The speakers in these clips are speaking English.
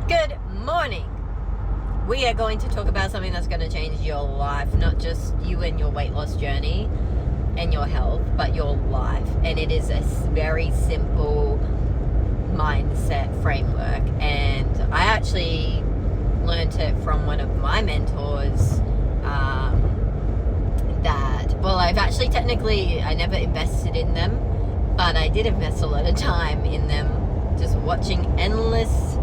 Good morning. We are going to talk about something that's going to change your life, not just you and your weight loss journey and your health, but your life. And it is a very simple mindset framework. And I actually learned it from one of my mentors. I never invested in them, but I did invest a lot of time in them, just watching endless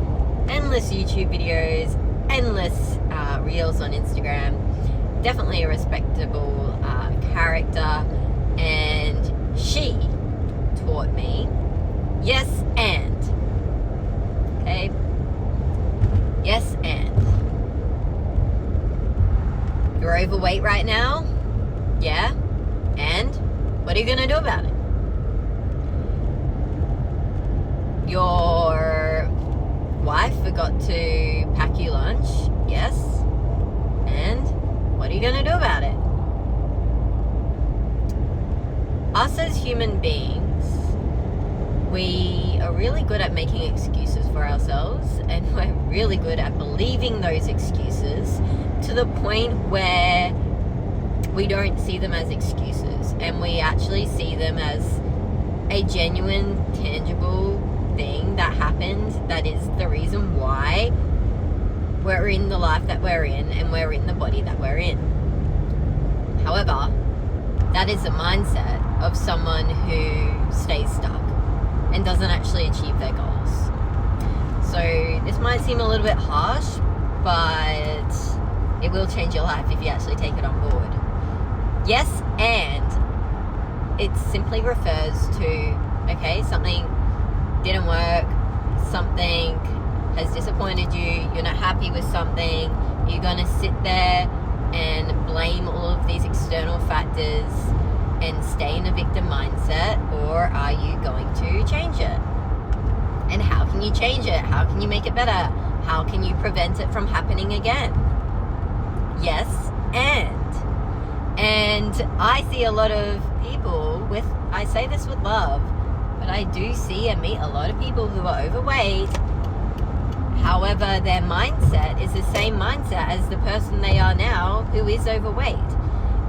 YouTube videos, endless reels on Instagram. Definitely a respectable character, and she taught me yes and. Okay? Yes and. You're overweight right now? Yeah? And? What are you going to do about it? Your wife forgot to pack you lunch? Yes? And? What are you going to do about it? Us as human beings, we are really good at making excuses for ourselves, and we're really good at believing those excuses to the point where we don't see them as excuses, and we actually see them as a genuine, tangible thing that happened, that is the reason why we're in the life that we're in and we're in the body that we're in. However, that is the mindset of someone who stays stuck and doesn't actually achieve their goals. So this might seem a little bit harsh, but it will change your life if you actually take it on board. Yes, and it simply refers to, okay, something didn't work, something has disappointed you, you're not happy with something, you're going to sit there and blame all of these external factors and stay in a victim mindset, or are you going to change it? And how can you change it? How can you make it better? How can you prevent it from happening again? Yes, and I see a lot of people with, I say this with love, but I do see and meet a lot of people who are overweight. However, their mindset is the same mindset as the person they are now who is overweight.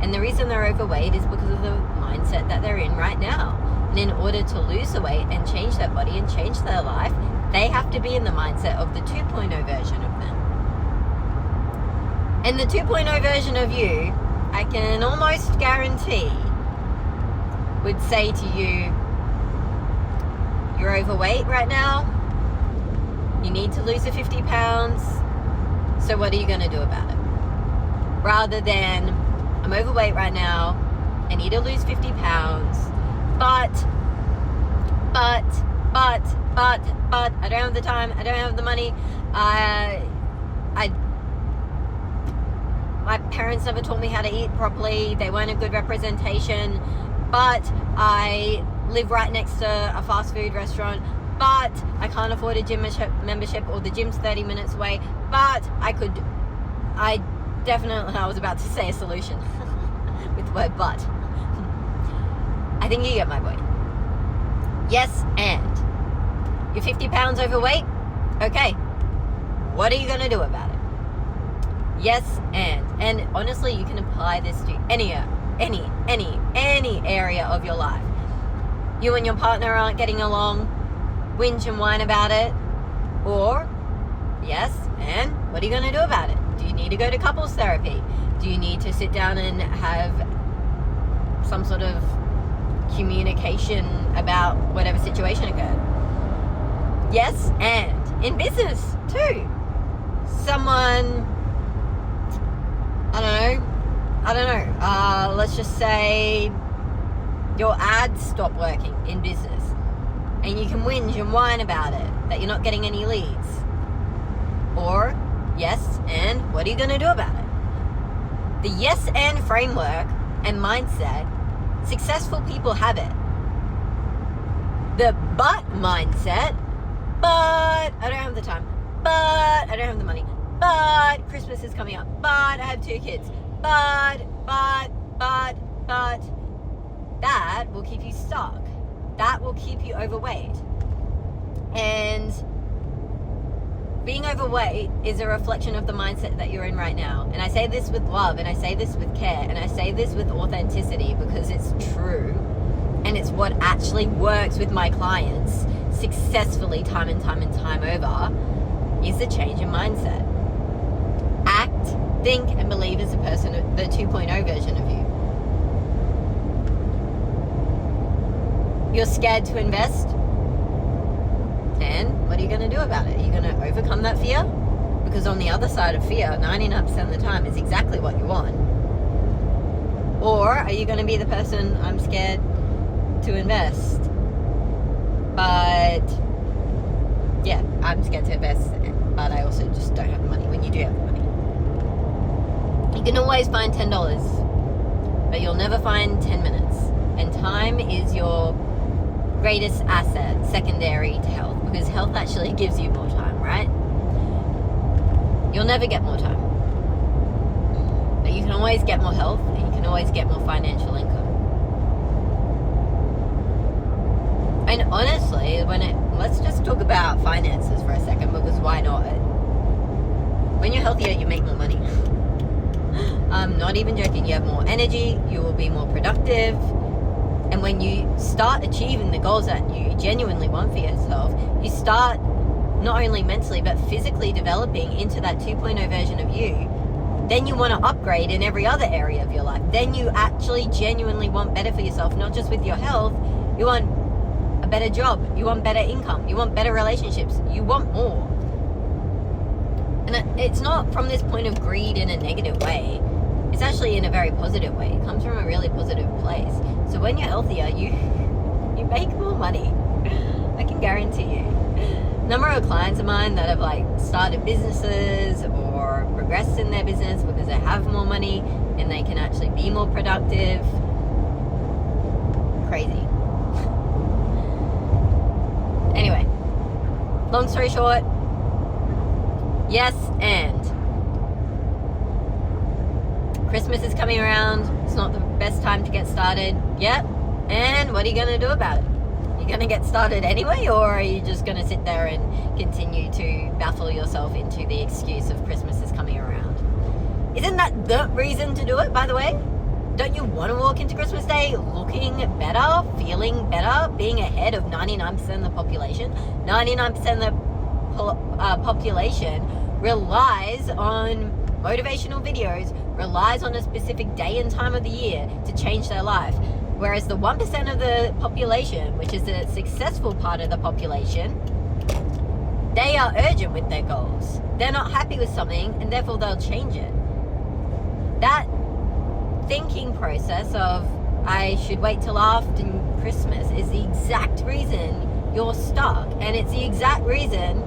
And the reason they're overweight is because of the mindset that they're in right now. And in order to lose the weight and change their body and change their life, they have to be in the mindset of the 2.0 version of them. And the 2.0 version of you, I can almost guarantee, would say to you, you're overweight right now, you need to lose the 50 pounds, so what are you going to do about it? Rather than, I'm overweight right now, I need to lose 50 pounds, but, I don't have the time, I don't have the money, my parents never taught me how to eat properly, they weren't a good representation, but I live right next to a fast food restaurant, but I can't afford a gym membership, or the gym's 30 minutes away, but I was about to say a solution with the word but. I think you get my point. Yes, and you're 50 pounds overweight? Okay, what are you going to do about it? Yes, and honestly, you can apply this to any area of your life. You and your partner aren't getting along, whinge and whine about it, or yes, and what are you going to do about it? Do you need to go to couples therapy? Do you need to sit down and have some sort of communication about whatever situation occurred? Yes, and in business too. Someone, I don't know, let's just say your ads stop working in business, and you can whinge and whine about it, that you're not getting any leads. Or, yes, and what are you going to do about it? The yes and framework and mindset, successful people have it. The but mindset, but I don't have the time, but I don't have the money, but Christmas is coming up, but I have 2 kids, but, that will keep you stuck. That will keep you overweight. And being overweight is a reflection of the mindset that you're in right now. And I say this with love, and I say this with care, and I say this with authenticity because it's true. And it's what actually works with my clients successfully time and time and time over is the change in mindset. Act, think, and believe as a person, the 2.0 version of you. You're scared to invest? And what are you going to do about it? Are you going to overcome that fear? Because on the other side of fear, 99% of the time is exactly what you want. Or are you going to be the person, I'm scared to invest, but yeah, I'm scared to invest, but I also just don't have the money. When you do have the money, you can always find $10, but you'll never find 10 minutes. And time is your greatest asset, secondary to health, because health actually gives you more time, right? You'll never get more time, but you can always get more health, and you can always get more financial income. And honestly, let's just talk about finances for a second, because why not? When you're healthier, you make more money. I'm not even joking. You have more energy, you will be more productive, and when you start achieving the goals that you genuinely want for yourself, you start not only mentally but physically developing into that 2.0 version of you. Then you want to upgrade in every other area of your life. Then you actually genuinely want better for yourself, not just with your health. You want a better job, you want better income, you want better relationships, you want more. And it's not from this point of greed in a negative way. It's actually in a very positive way. It comes from a really positive place. So when you're healthier, you make more money. I can guarantee you. Number of clients of mine that have started businesses or progressed in their business because they have more money and they can actually be more productive. Crazy. Anyway, long story short, yes, and Christmas is coming around. It's not the best time to get started yet. And what are you going to do about it? You're going to get started anyway, or are you just going to sit there and continue to baffle yourself into the excuse of Christmas is coming around? Isn't that the reason to do it, by the way? Don't you want to walk into Christmas Day looking better, feeling better, being ahead of 99% of the population? 99% of the population relies on motivational videos, relies on a specific day and time of the year to change their life. Whereas the 1% of the population, which is the successful part of the population, they are urgent with their goals. They're not happy with something, and therefore they'll change it. That thinking process of I should wait till after Christmas is the exact reason you're stuck, and it's the exact reason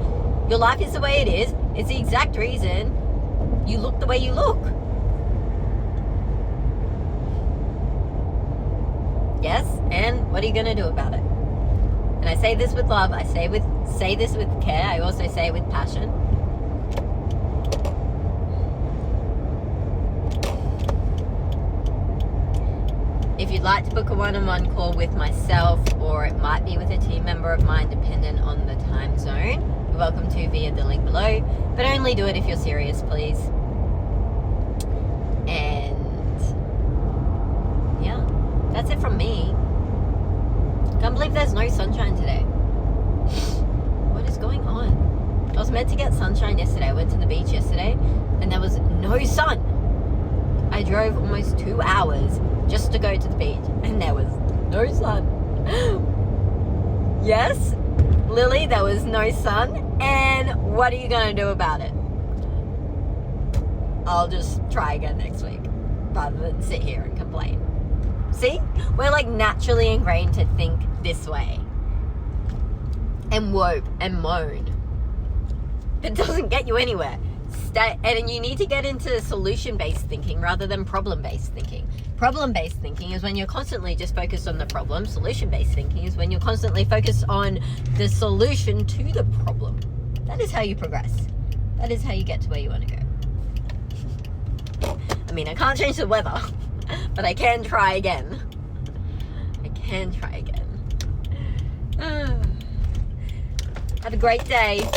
your life is the way it is. It's the exact reason you look the way you look. Yes, and what are you going to do about it? And I say this with love, I say this with care, I also say it with passion. If you'd like to book a one-on-one call with myself, or it might be with a team member of mine dependent on the time zone, you're welcome to via the link below, but only do it if you're serious, please. And yeah, that's it from me. Can't believe there's no sunshine today. What is going on? I was meant to get sunshine yesterday. I went to the beach yesterday and there was no sun. I drove almost 2 hours just to go to the beach and there was no sun. Yes, Lily, there was no sun, and what are you going to do about it? I'll just try again next week rather than sit here and complain. See, we're naturally ingrained to think this way and woe and moan. It doesn't get you anywhere. And you need to get into solution-based thinking rather than problem-based thinking. Problem-based thinking is when you're constantly just focused on the problem. Solution-based thinking is when you're constantly focused on the solution to the problem. That is how you progress. That is how you get to where you want to go. I mean, I can't change the weather, but I can try again. Have a great day.